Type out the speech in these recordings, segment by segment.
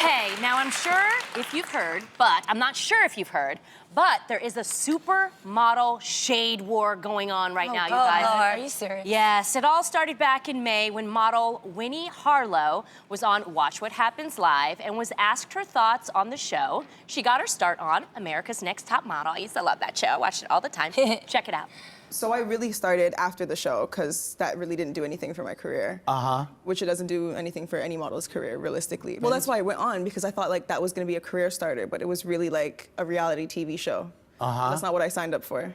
Okay, now I'm sure if you've heard, but I'm not sure if you've heard, but there is a supermodel shade war going on right now, you guys. Are you serious? Yes, it all started back in May when model Winnie Harlow was on Watch What Happens Live and was asked her thoughts on the show. She got her start on America's Next Top Model. I used to love that show. I watched it all the time. Check it out. So I really started after the show because that really didn't do anything for my career. Which it doesn't do anything for any model's career, realistically. Well, that's why I went on, because I thought like that was gonna be a career starter, but it was really like a reality TV show. That's not what I signed up for.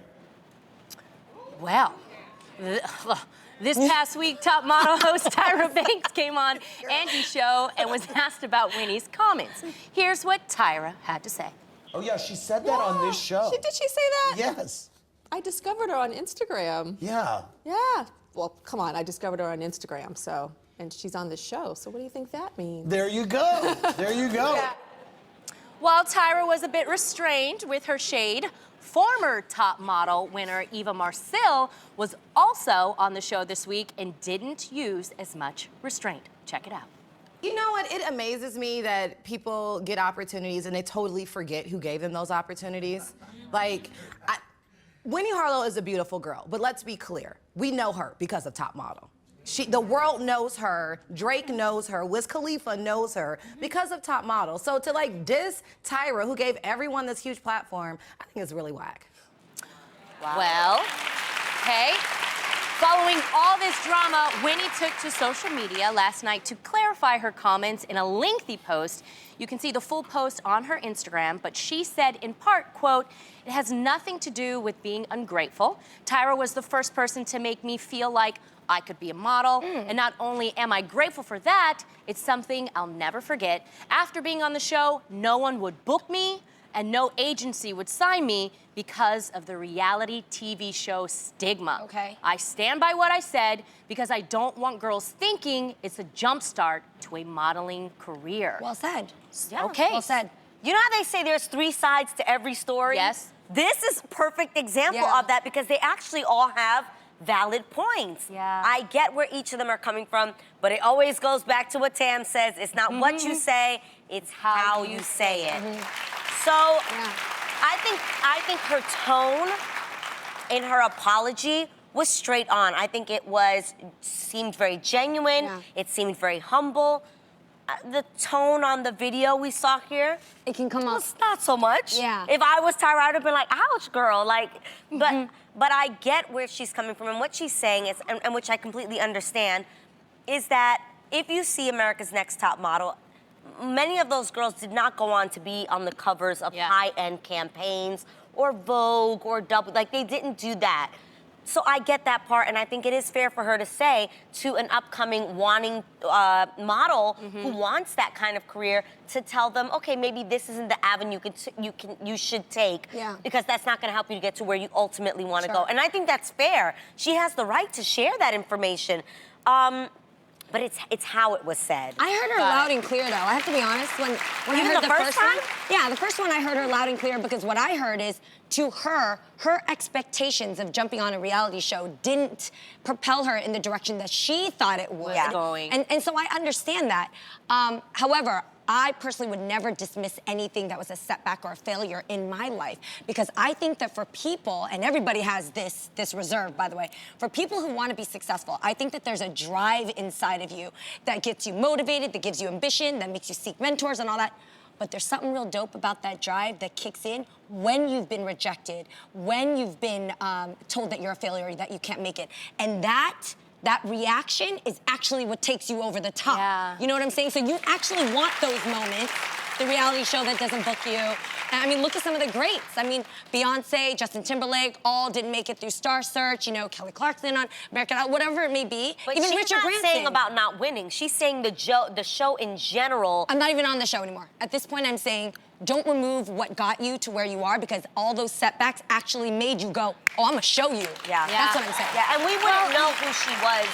Well, this past week, top model host Tyra Banks came on Angie's show and was asked about Winnie's comments. Here's what Tyra had to say. Oh yeah, she said that on this show. Did she say that? Yes. I discovered her on Instagram. Yeah. Yeah. Well, come on, I discovered her on Instagram, so, and she's on this show, so what do you think that means? There you go. There you go. Yeah. While Tyra was a bit restrained with her shade, former top model winner Eva Marcille was also on the show this week and didn't use as much restraint. Check it out. You know what? It amazes me that people get opportunities and they totally forget who gave them those opportunities. Like, Winnie Harlow is a beautiful girl, but let's be clear. We know her because of Top Model. The world knows her, Drake knows her, Wiz Khalifa knows her because of Top Model. So to like diss Tyra, who gave everyone this huge platform, I think it's really whack. Wow. Well, hey, following all this drama, Winnie took to social media last night to clarify her comments in a lengthy post. You can see the full post on her Instagram, but she said in part, quote, "It has nothing to do with being ungrateful. Tyra was the first person to make me feel like I could be a model, and not only am I grateful for that, it's something I'll never forget. After being on the show, no one would book me, and no agency would sign me because of the reality TV show stigma. Okay. I stand by what I said because I don't want girls thinking it's a jump start to a modeling career." Well said. Yeah. Okay. Well said. You know how they say there's 3 sides to every story? Yes. This is a perfect example Yeah. of that because they actually all have valid points. Yeah. I get where each of them are coming from, but it always goes back to what Tam says. It's not what you say, it's how you say it. So I think her tone in her apology was straight on. I think it seemed very genuine. Yeah. It seemed very humble. The tone on the video we saw here, It can come off. was not so much. Yeah. If I was Tyra, I'd have been like, ouch, girl. Like, but I get where she's coming from, and what she's saying is, and which I completely understand, is that if you see America's Next Top Model, many of those girls did not go on to be on the covers of high-end campaigns or Vogue or Double. Like, they didn't do that. So I get that part, and I think it is fair for her to say to an upcoming wanting model who wants that kind of career to tell them, okay, maybe this isn't the avenue you should take, because that's not going to help you to get to where you ultimately want to go. And I think that's fair. She has the right to share that information. But it's how it was said. I heard her loud and clear, though. I have to be honest. When I heard the first time? one, yeah, the first one I heard her loud and clear because what I heard is, to her expectations of jumping on a reality show didn't propel her in the direction that she thought it would. And so I understand that. However, I personally would never dismiss anything that was a setback or a failure in my life, because I think that for people, and everybody has this reserve, by the way, for people who want to be successful, I think that there's a drive inside of you that gets you motivated, that gives you ambition, that makes you seek mentors and all that. But there's something real dope about that drive that kicks in when you've been rejected, when you've been told that you're a failure, that you can't make it. And that reaction is actually what takes you over the top. Yeah. You know what I'm saying? So you actually want those moments, the reality show that doesn't book you. And I mean, look at some of the greats. I mean, Beyonce, Justin Timberlake, all didn't make it through Star Search, you know, Kelly Clarkson on American Idol, whatever it may be. But even she's Richard not Branson. saying about not winning. She's saying the show in general. I'm not even on the show anymore. At this point, I'm saying, don't remove what got you to where you are, because all those setbacks actually made you go, oh, I'm gonna show you. Yeah. That's what I'm saying. Yeah, and we wouldn't know who she was